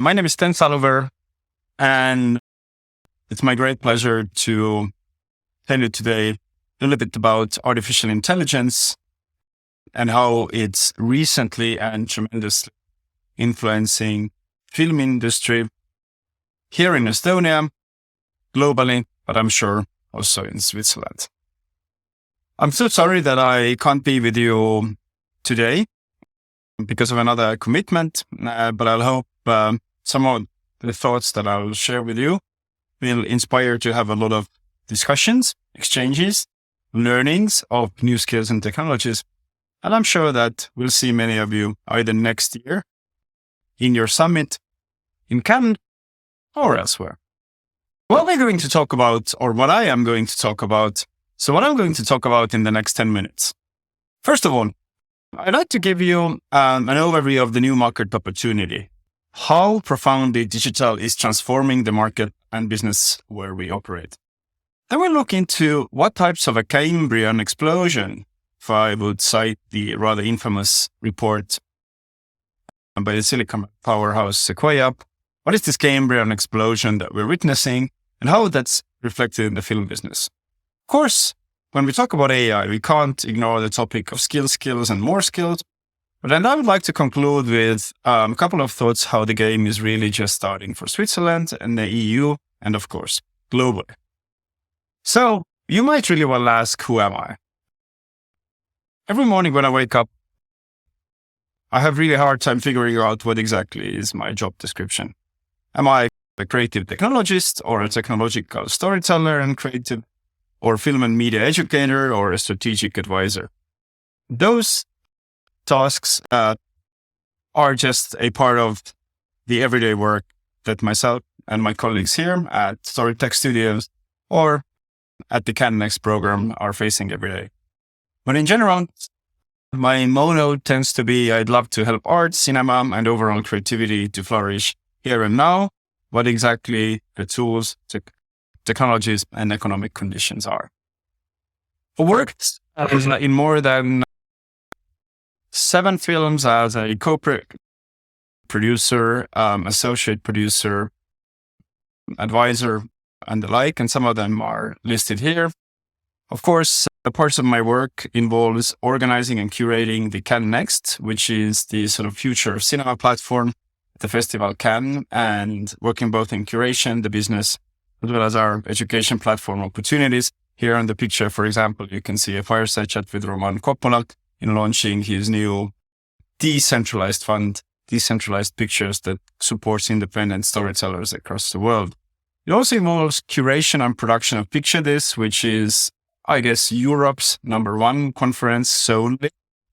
My name is Sten Saluveer, and it's my great pleasure to tell you today a little bit about artificial intelligence and how it's recently and tremendously influencing film industry here in Estonia, globally, but I'm sure also in Switzerland. I'm so sorry that I can't be with you today because of another commitment, but I'll hope some of the thoughts that I'll share with you will inspire to have a lot of discussions, exchanges, learnings of new skills and technologies. And I'm sure that we'll see many of you either next year in your summit in Cannes or elsewhere. What we're going to talk about, or what I am going to talk about, so what I'm going to talk about in the next 10 minutes. First of all, I'd like to give you an overview of the new market opportunity, how profoundly digital is transforming the market and business where we operate. Then we'll look into what types of a Cambrian explosion, if I would cite the rather infamous report by the Silicon powerhouse Sequoia. What is this Cambrian explosion that we're witnessing and how that's reflected in the film business? Of course, when we talk about AI, we can't ignore the topic of skills, and more skills. But then I would like to conclude with a couple of thoughts how the game is really just starting for Switzerland and the EU, and of course, globally. So you might really well ask, who am I? Every morning when I wake up, I have really hard time figuring out what exactly is my job description. Am I a creative technologist or a technological storyteller and creative, or film and media educator or a strategic advisor? Those tasks are just a part of the everyday work that myself and my colleagues here at Storytech Studios or at the Cannes Next program are facing every day. But in general, my motto tends to be I'd love to help art, cinema, and overall creativity to flourish here and now, what exactly the tools, technologies, and economic conditions are. I worked in more than 7 films as a co-producer, associate producer, advisor, and the like, and some of them are listed here. Of course, a part of my work involves organizing and curating the Cannes Next, which is the sort of future cinema platform at the Festival Cannes, and working both in curation, the business, as well as our education platform opportunities. Here on the picture, for example, you can see a fireside chat with Roman Coppola in launching his new decentralized fund, Decentralized Pictures, that supports independent storytellers across the world. It also involves curation and production of Picture This, which is, I guess, Europe's #1 conference solely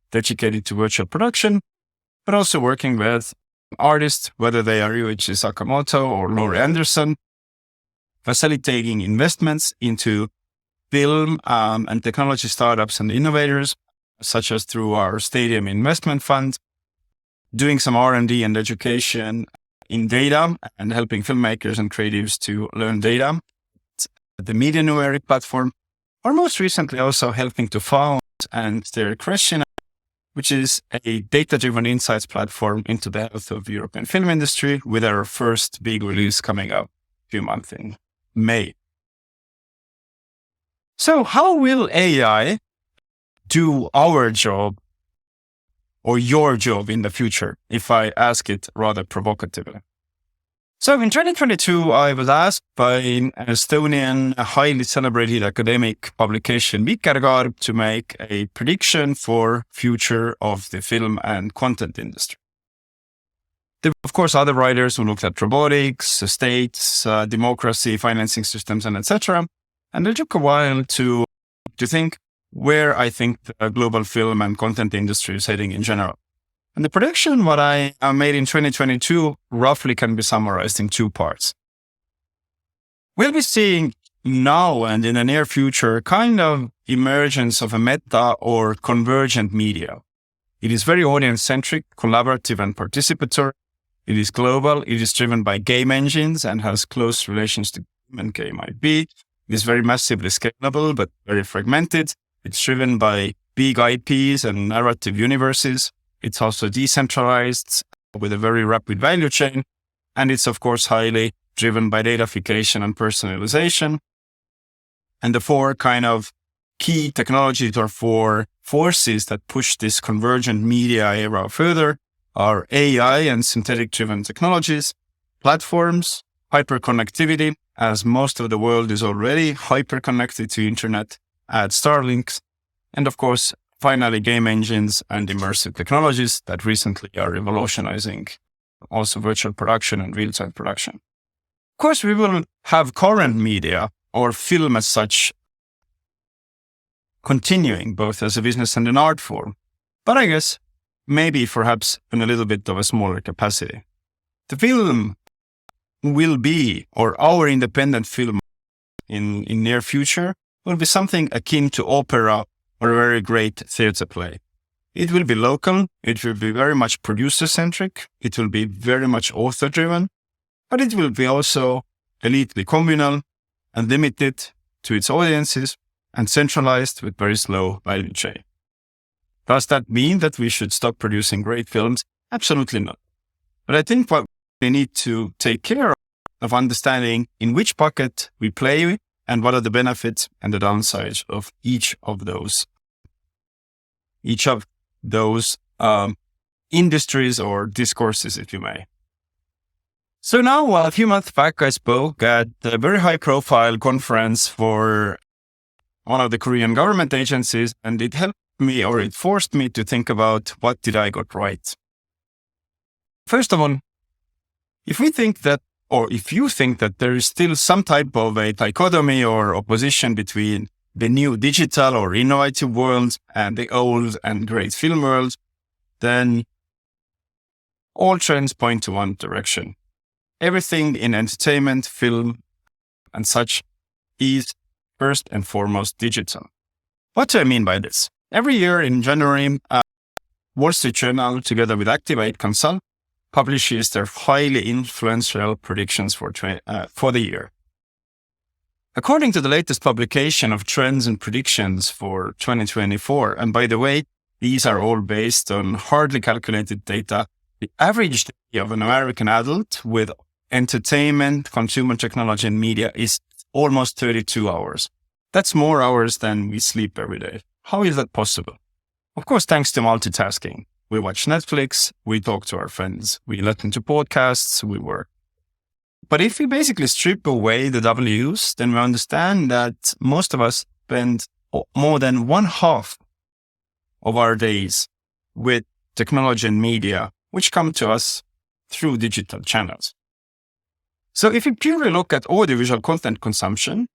dedicated to virtual production, but also working with artists, whether they are Ryuichi Sakamoto or Laurie Anderson, facilitating investments into film and technology startups and innovators, such as through our Stadium Investment Fund, doing some R&D and education in data and helping filmmakers and creatives to learn data, the Media Numeric platform, or most recently also helping to found and steer Question, which is a data-driven insights platform into the health of the European film industry, with our first big release coming up a few months in May. So how will AI do our job or your job in the future, if I ask it rather provocatively? So in 2022, I was asked by an Estonian highly celebrated academic publication, Vikerkaar, to make a prediction for future of the film and content industry. There were, of course, other writers who looked at robotics, states, democracy, financing systems, and etc. And it took a while to think where I think the global film and content industry is heading in general. And the prediction, what I made in 2022, roughly can be summarized in 2 parts. We'll be seeing now and in the near future kind of emergence of a meta or convergent media. It is very audience-centric, collaborative, and participatory. It is global. It is driven by game engines and has close relations to game and game IP. It is very massively scalable, but very fragmented. It's driven by big IPs and narrative universes. It's also decentralized with a very rapid value chain. And it's, of course, highly driven by datafication and personalization. And the four kind of key technologies or four forces that push this convergent media era further are AI and synthetic-driven technologies, platforms, hyperconnectivity, as most of the world is already hyperconnected to internet, add Starlinks, and of course, finally, game engines and immersive technologies that recently are revolutionizing also virtual production and real-time production. Of course, we will have current media or film as such continuing both as a business and an art form, but I guess maybe perhaps in a little bit of a smaller capacity. The film will be, or our independent film in near future, will be something akin to opera or a very great theater play. It will be local, it will be very much producer-centric, it will be very much author-driven, but it will be also elitely communal and limited to its audiences and centralized with very slow value chain. Does that mean that we should stop producing great films? Absolutely not. But I think what we need to take care of understanding in which bucket we play and what are the benefits and the downsides of each of those industries or discourses, if you may. So now, a few months back, I spoke at a very high-profile conference for one of the Korean government agencies, and it helped me, or it forced me to think about what did I got right. First of all, if you think that there is still some type of a dichotomy or opposition between the new digital or innovative world and the old and great film world, then all trends point to one direction. Everything in entertainment, film, and such is first and foremost digital. What do I mean by this? Every year in January, Wall Street Journal, together with Activate Consult, publishes their highly influential predictions for the year. According to the latest publication of trends and predictions for 2024, and by the way, these are all based on hardly calculated data, the average day of an American adult with entertainment, consumer technology, and media is almost 32 hours. That's more hours than we sleep every day. How is that possible? Of course, thanks to multitasking. We watch Netflix, we talk to our friends, we listen to podcasts, we work. But if we basically strip away the W's, then we understand that most of us spend more than one half of our days with technology and media, which come to us through digital channels. So if you purely look at audiovisual content consumption,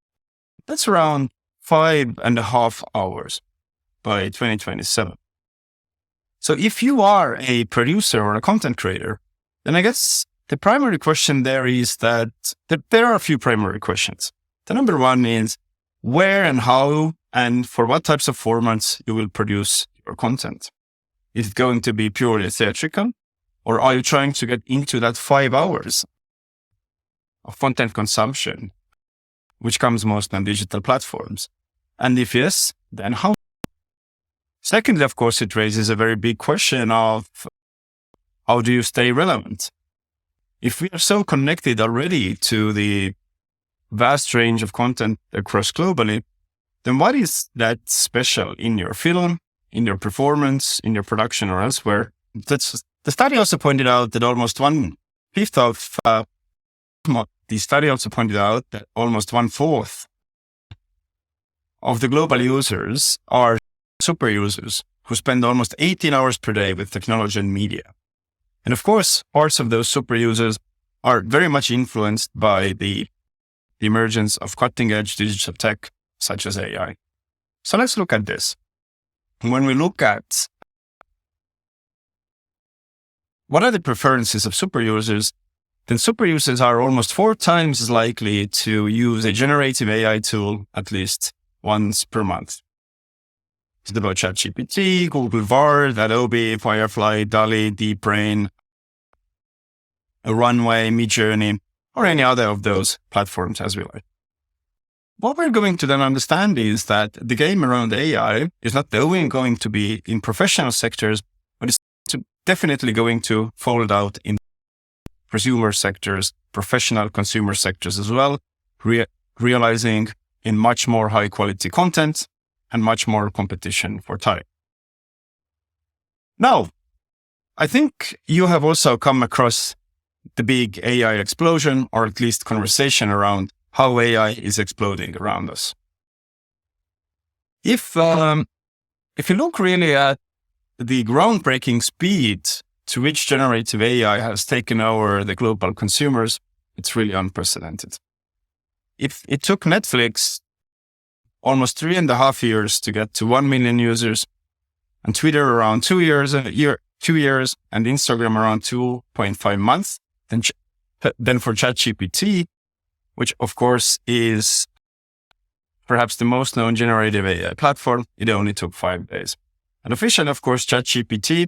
that's around 5.5 hours by 2027. So if you are a producer or a content creator, then I guess the primary question there is that there are a few primary questions. The number one is where and how and for what types of formats you will produce your content. Is it going to be purely theatrical, or are you trying to get into that 5 hours of content consumption, which comes most on digital platforms? And if yes, then how? Secondly, of course, it raises a very big question of how do you stay relevant? If we are so connected already to the vast range of content across globally, then what is that special in your film, in your performance, in your production or elsewhere? The study also pointed out that almost 1/4 of the global users are super users who spend almost 18 hours per day with technology and media. And of course, parts of those super users are very much influenced by the emergence of cutting-edge digital tech, such as AI. So let's look at this. When we look at what are the preferences of super users, then super users are almost 4 times as likely to use a generative AI tool at least once per month. It's about ChatGPT, Google Bard, Adobe, Firefly, DALL-E, DeepBrain, Runway, Midjourney, or any other of those platforms as we like. What we're going to then understand is that the game around AI is not only going to be in professional sectors, but it's definitely going to fold out in prosumer sectors, professional consumer sectors as well, realizing in much more high quality content and much more competition for time. Now, I think you have also come across the big AI explosion, or at least conversation around how AI is exploding around us. If you look really at the groundbreaking speed to which generative AI has taken over the global consumers, it's really unprecedented. If it took Netflix almost 3.5 years to get to 1 million users, and Twitter around 2 years, and Instagram around 2.5 months, then for ChatGPT, which of course is perhaps the most known generative AI platform, it only took 5 days. And officially, of course, ChatGPT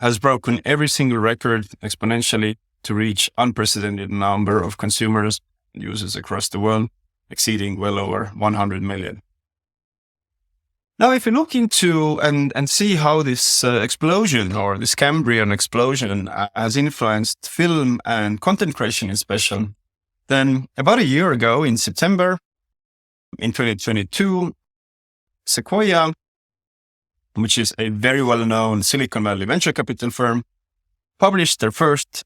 has broken every single record exponentially to reach unprecedented number of consumers and users across the world, exceeding well over 100 million. Now, if you look into and see how this explosion or this Cambrian explosion has influenced film and content creation in special, then about a year ago in September, in 2022, Sequoia, which is a very well-known Silicon Valley venture capital firm, published their first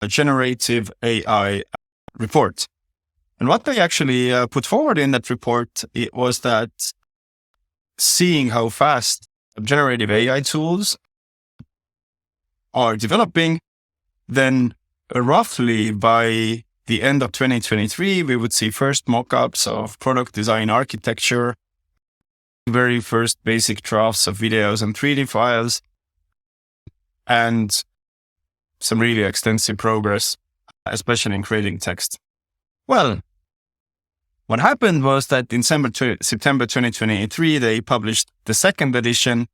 generative AI report. And what they actually put forward in that report, it was that seeing how fast generative AI tools are developing, then roughly by the end of 2023, we would see first mock-ups of product design architecture, very first basic drafts of videos and 3D files, and some really extensive progress, especially in creating text. Well, what happened was that in September 2023, they published the second edition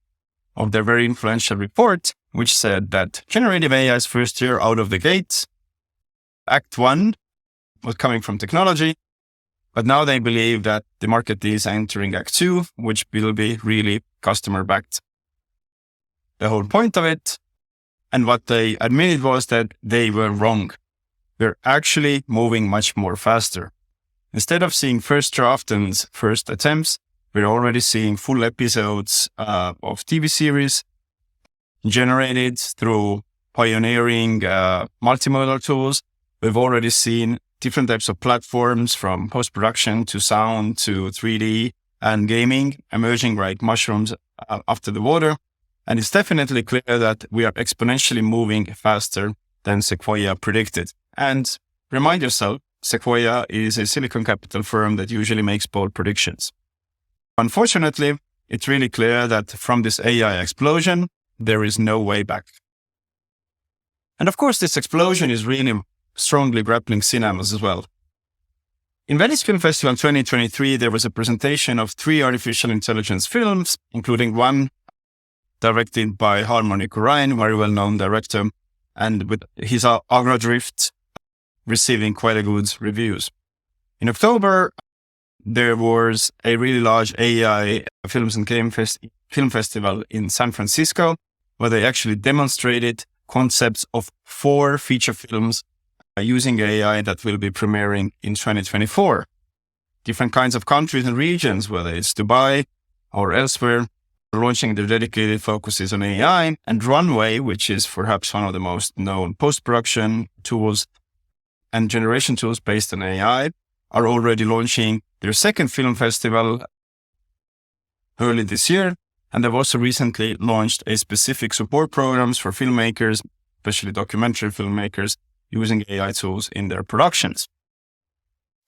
of their very influential report, which said that generative AI's first year out of the gate, Act 1 was coming from technology, but now they believe that the market is entering Act 2, which will be really customer-backed. The whole point of it, and what they admitted, was that they were wrong. We're actually moving much more faster. Instead of seeing first draft and first attempts, we're already seeing full episodes of TV series generated through pioneering multimodal tools. We've already seen different types of platforms, from post-production to sound to 3D and gaming, emerging like mushrooms after the water. And it's definitely clear that we are exponentially moving faster than Sequoia predicted. And remind yourself, Sequoia is a Silicon capital firm that usually makes bold predictions. Unfortunately, it's really clear that from this AI explosion, there is no way back. And of course, this explosion is really strongly grappling cinemas as well. In Venice Film Festival 2023, there was a presentation of 3 artificial intelligence films, including one directed by Harmony Korine, very well-known director, and with his Agrodrift receiving quite a good reviews. In October, there was a really large AI Films and Game Film Festival in San Francisco, where they actually demonstrated concepts of 4 feature films using AI that will be premiering in 2024. Different kinds of countries and regions, whether it's Dubai or elsewhere, are launching their dedicated focuses on AI. And Runway, which is perhaps one of the most known post-production tools and generation tools based on AI, are already launching their second film festival early this year. And they've also recently launched a specific support programs for filmmakers, especially documentary filmmakers, using AI tools in their productions.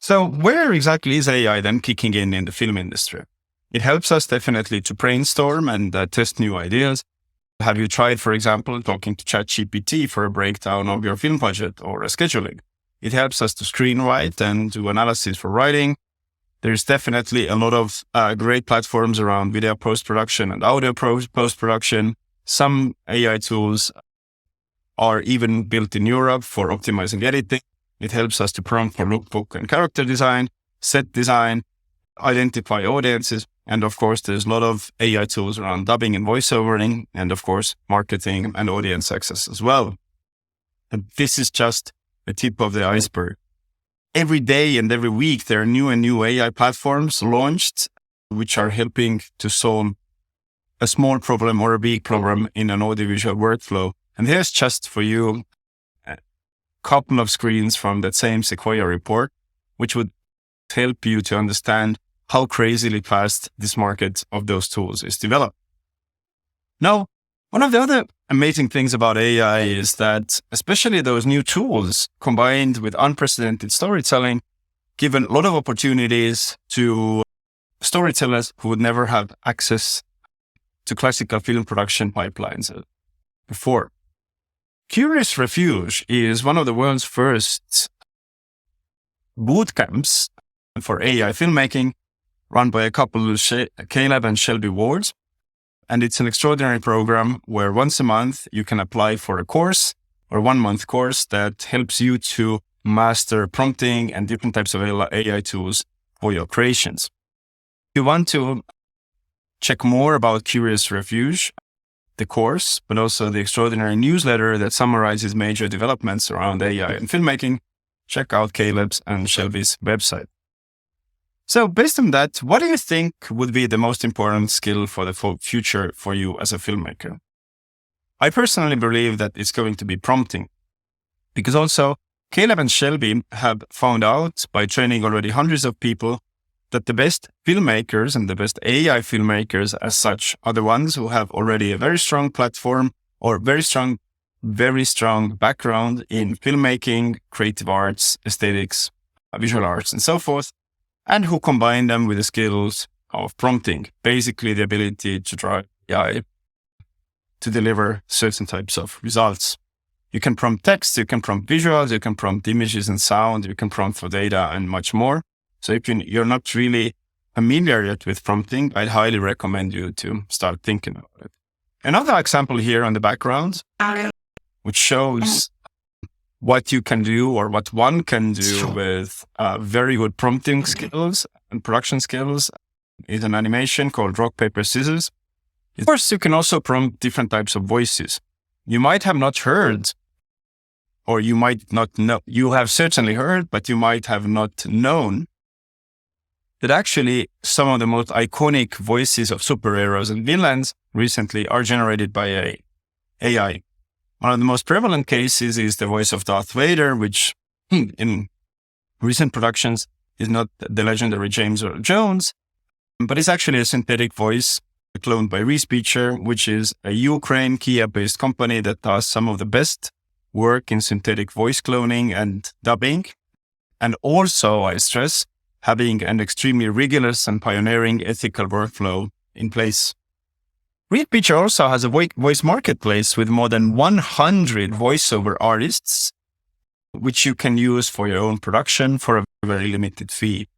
So where exactly is AI then kicking in the film industry? It helps us definitely to brainstorm and test new ideas. Have you tried, for example, talking to ChatGPT for a breakdown of your film budget or a scheduling? It helps us to screenwrite and do analysis for writing. There's definitely a lot of great platforms around video post-production and audio post-production. Some AI tools are even built in Europe for optimizing editing. It helps us to prompt for lookbook and character design, set design, identify audiences. And of course, there's a lot of AI tools around dubbing and voiceovering, and of course, marketing and audience access as well. And this is just the tip of the iceberg. Every day and every week, there are new and new AI platforms launched, which are helping to solve a small problem or a big problem in an audiovisual workflow. And here's just for you a couple of screens from that same Sequoia report, which would help you to understand how crazily fast this market of those tools is developed. Now, one of the other amazing things about AI is that especially those new tools combined with unprecedented storytelling give a lot of opportunities to storytellers who would never have access to classical film production pipelines before. Curious Refuge is one of the world's first boot camps for AI filmmaking run by a couple of Caleb and Shelby Wards. And it's an extraordinary program where once a month you can apply for a course or 1 month course that helps you to master prompting and different types of AI tools for your creations. If you want to check more about Curious Refuge, the course, but also the extraordinary newsletter that summarizes major developments around AI and filmmaking, check out Caleb's and Shelby's website. So based on that, what do you think would be the most important skill for the future for you as a filmmaker? I personally believe that it's going to be prompting, because also Caleb and Shelby have found out by training already hundreds of people that the best filmmakers and the best AI filmmakers as such are the ones who have already a very strong platform or very strong background in filmmaking, creative arts, aesthetics, visual arts, and so forth, and who combine them with the skills of prompting, basically the ability to drive AI to deliver certain types of results. You can prompt text, you can prompt visuals, you can prompt images and sound, you can prompt for data and much more. So if you're not really familiar yet with prompting, I'd highly recommend you to start thinking about it. Another example here on the background, which shows what you can do or what one can do with very good prompting skills and production skills, is an animation called Rock, Paper, Scissors. Of course, you can also prompt different types of voices. You might have not heard, or you might not know, you have certainly heard, but you might have not known that actually some of the most iconic voices of superheroes and villains recently are generated by AI. One of the most prevalent cases is the voice of Darth Vader, which in recent productions is not the legendary James Earl Jones, but it's actually a synthetic voice cloned by Respeecher, which is a Ukraine Kiev-based company that does some of the best work in synthetic voice cloning and dubbing. And also, I stress, having an extremely rigorous and pioneering ethical workflow in place. Respeecher also has a voice marketplace with more than 100 voiceover artists, which you can use for your own production for a very limited fee.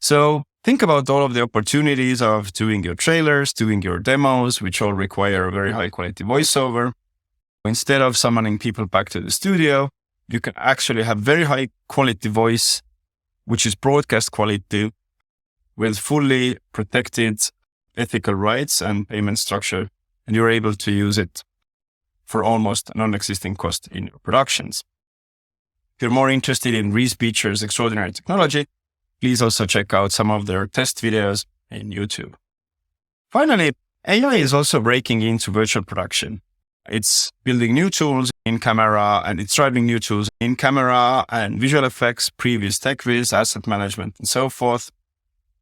So think about all of the opportunities of doing your trailers, doing your demos, which all require a very high quality voiceover. Instead of summoning people back to the studio, you can actually have very high quality voice, which is broadcast quality with fully protected ethical rights and payment structure, and you're able to use it for almost non-existing cost in your productions. If you're more interested in Respeecher's extraordinary technology, please also check out some of their test videos in YouTube. Finally, AI is also breaking into virtual production. It's building new tools in camera, and it's driving new tools in camera and visual effects, previous tech viz, asset management, and so forth.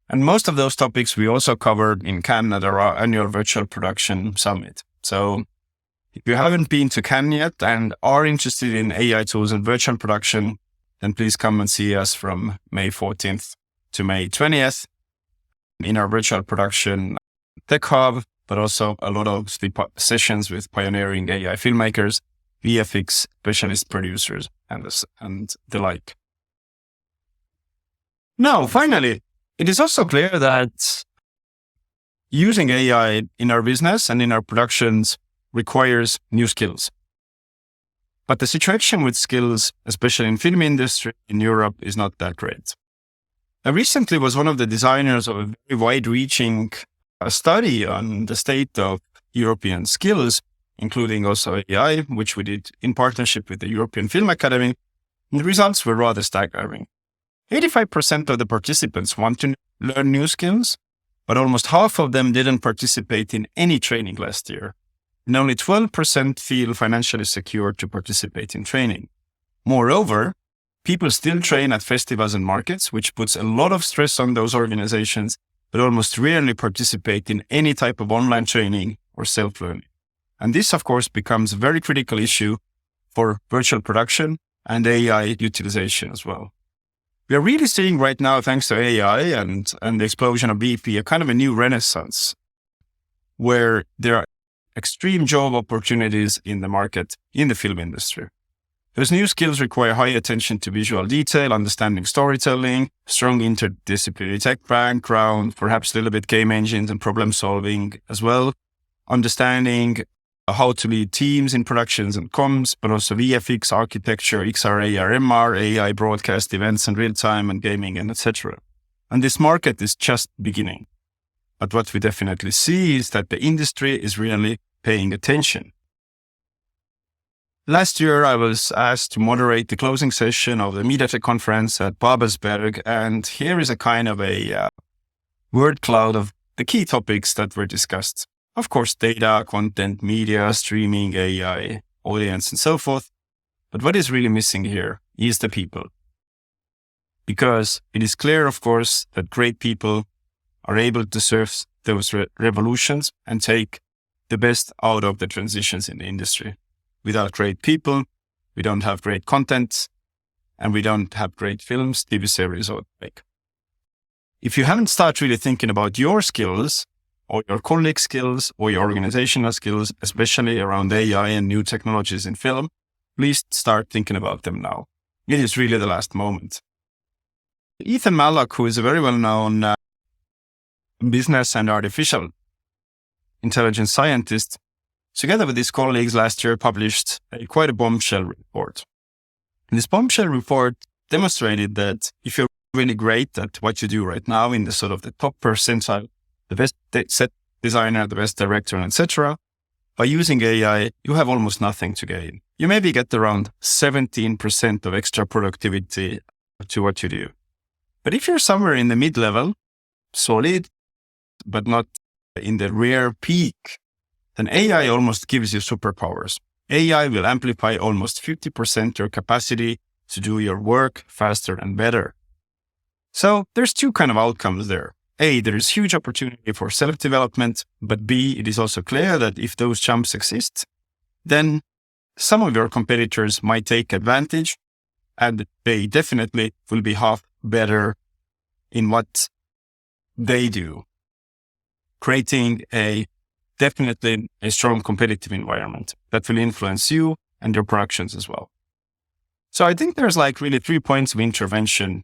And most of those topics we also covered in Cannes at our annual virtual production summit. So if you haven't been to Cannes yet and are interested in AI tools and virtual production, then please come and see us from May 14th to May 20th in our virtual production tech hub, but also a lot of sessions with pioneering AI filmmakers, VFX specialist producers, and the like. Now, finally, it is also clear that using AI in our business and in our productions requires new skills. But the situation with skills, especially in film industry in Europe, is not that great. I recently was one of the designers of a very wide-reaching study on the state of European skills, including also AI, which we did in partnership with the European Film Academy. And the results were rather staggering. 85% of the participants want to learn new skills, but almost half of them didn't participate in any training last year. And only 12% feel financially secure to participate in training. Moreover, people still train at festivals and markets, which puts a lot of stress on those organizations, but almost rarely participate in any type of online training or self-learning. And this, of course, becomes a very critical issue for virtual production and AI utilization as well. We are really seeing right now, thanks to AI and the explosion of VP, a kind of a new renaissance where there are extreme job opportunities in the market in the film industry. Those new skills require high attention to visual detail, understanding storytelling, strong interdisciplinary tech background, perhaps a little bit game engines and problem solving as well, understanding how to lead teams in productions and comms, but also VFX, architecture, XR, AR, MR, AI, broadcast events and real time and gaming and etc. And this market is just beginning. But what we definitely see is that the industry is really paying attention. Last year, I was asked to moderate the closing session of the MediaTek conference at Babelsberg, and here is a kind of a word cloud of the key topics that were discussed. Of course, data, content, media, streaming, AI, audience, and so forth. But what is really missing here is the people. Because it is clear, of course, that great people are able to serve those revolutions and take the best out of the transitions in the industry. Without great people, we don't have great content, and we don't have great films, TV series, or like. If you haven't started really thinking about your skills, or your colleague skills, or your organizational skills, especially around AI and new technologies in film, please start thinking about them now. It is really the last moment. Ethan Mallock, who is a very well-known business and artificial intelligence scientist, together with his colleagues last year, published quite a bombshell report. And this bombshell report demonstrated that if you're really great at what you do right now in the sort of the top percentile, the best set designer, the best director, etc., by using AI, you have almost nothing to gain. You maybe get around 17% of extra productivity to what you do. But if you're somewhere in the mid-level, solid, but not in the rare peak, then AI almost gives you superpowers. AI will amplify almost 50% your capacity to do your work faster and better. So there's two kind of outcomes there. A, there is huge opportunity for self-development, but B, it is also clear that if those jumps exist, then some of your competitors might take advantage, and they definitely will be half better in what they do, creating definitely a strong competitive environment that will influence you and your productions as well. So I think there's like really 3 points of intervention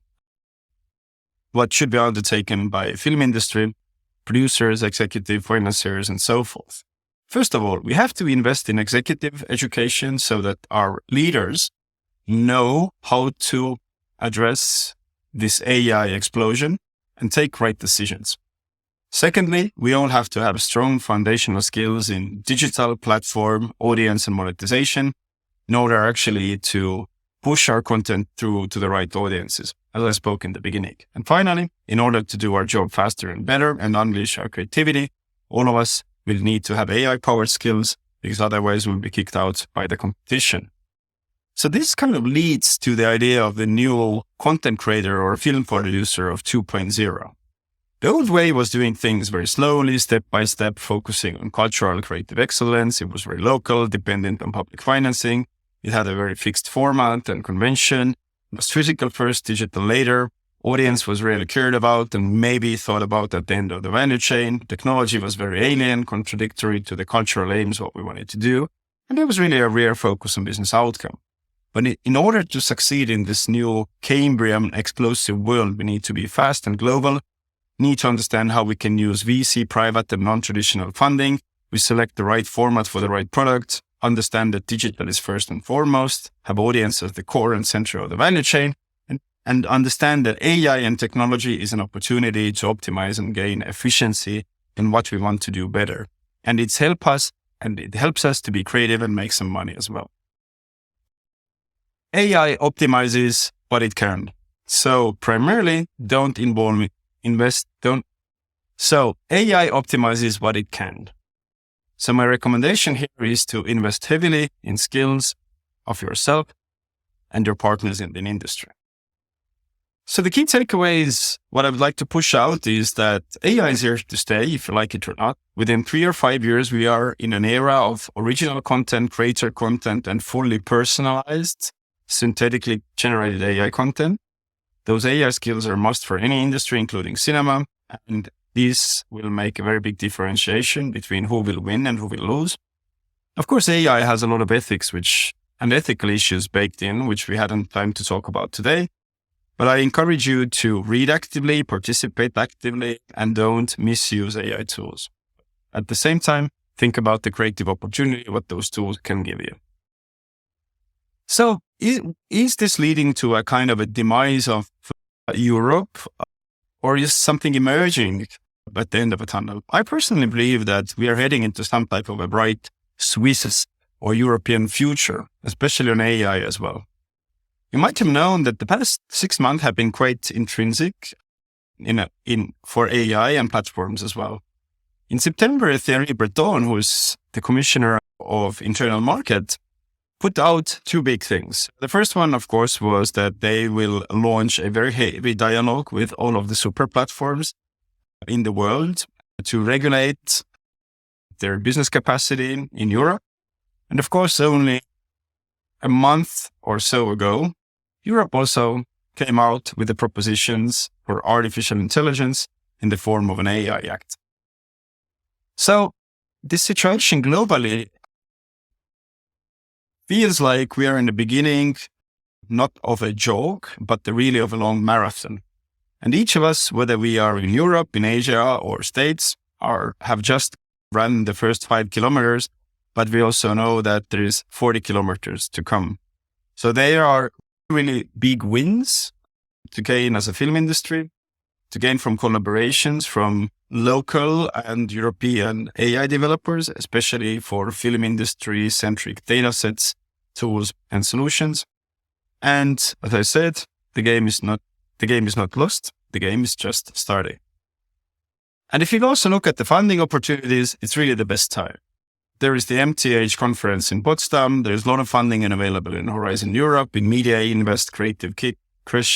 what should be undertaken by film industry, producers, executive financiers, and so forth. First of all, we have to invest in executive education so that our leaders know how to address this AI explosion and take right decisions. Secondly, we all have to have strong foundational skills in digital platform, audience, and monetization in order actually to push our content through to the right audiences, as I spoke in the beginning. And finally, in order to do our job faster and better and unleash our creativity, all of us will need to have AI-powered skills, because otherwise we'll be kicked out by the competition. So this kind of leads to the idea of the new content creator or film producer of 2.0. The old way was doing things very slowly, step by step, focusing on cultural creative excellence. It was very local, dependent on public financing. It had a very fixed format and convention. It was physical first, digital later. Audience was really cared about and maybe thought about at the end of the value chain. Technology was very alien, contradictory to the cultural aims, what we wanted to do. And there was really a rare focus on business outcome. But in order to succeed in this new Cambrian explosive world, we need to be fast and global, need to understand how we can use VC, private and non-traditional funding. We select the right format for the right product, understand that digital is first and foremost, have audience as the core and center of the value chain, and understand that AI and technology is an opportunity to optimize and gain efficiency in what we want to do better. And it's help us and it helps us to be creative and make some money as well. AI optimizes what it can. So primarily, don't invest. So AI optimizes what it can. So my recommendation here is to invest heavily in skills of yourself and your partners in the industry. So the key takeaways, what I would like to push out is that AI is here to stay, if you like it or not. Within 3 or 5 years, we are in an era of original content, creator content, and fully personalized, synthetically generated AI content. Those AI skills are a must for any industry, including cinema, and these will make a very big differentiation between who will win and who will lose. Of course, AI has a lot of ethics and ethical issues baked in, which we hadn't time to talk about today. But I encourage you to read actively, participate actively, and don't misuse AI tools. At the same time, think about the creative opportunity, what those tools can give you. So is this leading to a kind of a demise of Europe, or is something emerging at the end of a tunnel? I personally believe that we are heading into some type of a bright Swiss or European future, especially on AI as well. You might have known that the past 6 months have been quite intrinsic for AI and platforms as well. In September, Thierry Breton, who is the commissioner of internal market, put out 2 big things. The first one, of course, was that they will launch a very heavy dialogue with all of the super platforms in the world to regulate their business capacity in Europe. And of course, only a month or so ago, Europe also came out with the propositions for artificial intelligence in the form of an AI Act. So this situation globally feels like we are in the beginning, not of a jog, but really of a long marathon. And each of us, whether we are in Europe, in Asia, or States, have just run the first 5 kilometers, but we also know that there is 40 kilometers to come. So there are really big wins to gain as a film industry, to gain from collaborations from local and European AI developers, especially for film industry-centric data sets, tools, and solutions. And as I said, the game is not lost. The game is just starting. And if you also look at the funding opportunities, it's really the best time. There is the MTH conference in Potsdam. There's a lot of funding available in Horizon Europe, in Media Invest, Creative Krish,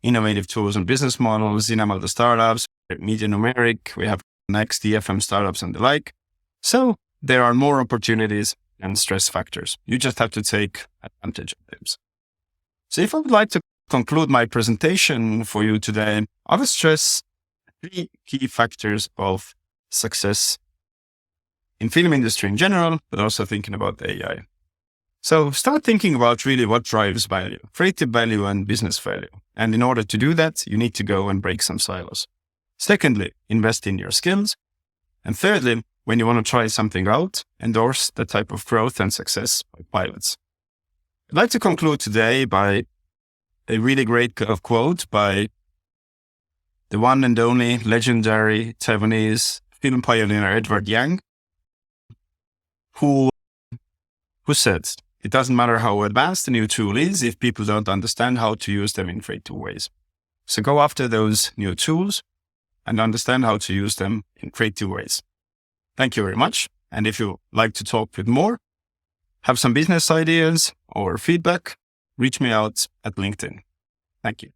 Innovative Tools and Business Models, Zinamal the Startups, Media Numeric. We have Next, DFM Startups and the like. So there are more opportunities and stress factors. You just have to take advantage of them. So if I would like to conclude my presentation for you today, I would stress 3 key factors of success in film industry in general, but also thinking about AI. So start thinking about really what drives value, creative value and business value. And in order to do that, you need to go and break some silos. Secondly, invest in your skills. And thirdly, when you want to try something out, endorse the type of growth and success by pilots. I'd like to conclude today by a really great quote by the one and only legendary Taiwanese film pioneer Edward Yang, who said, "It doesn't matter how advanced a new tool is if people don't understand how to use them in creative ways." So go after those new tools and understand how to use them in creative ways. Thank you very much. And if you like to talk with more, have some business ideas or feedback, reach me out at LinkedIn. Thank you.